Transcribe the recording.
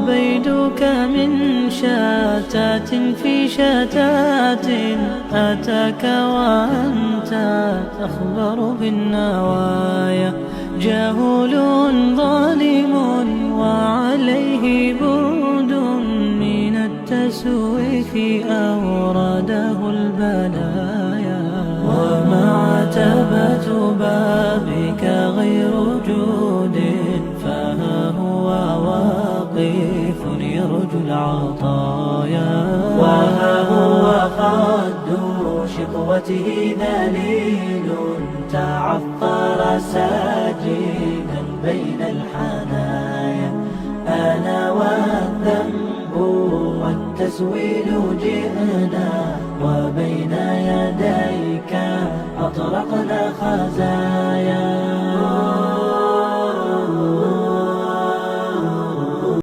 وبيدك من شتات في شتات أتاك وأنت تخبر بالنوايا. جهول ظالم وعليه برد من التسويف أورده البلايا. ومعتبة بابك غير جود فها هو واقف يرجو العطايا. وها هو خد شقوته ذليل تعفر ساجدا بين الحنايا. أنا والذنب والتسويل جئنا وبين يديك أطرقنا خزايا.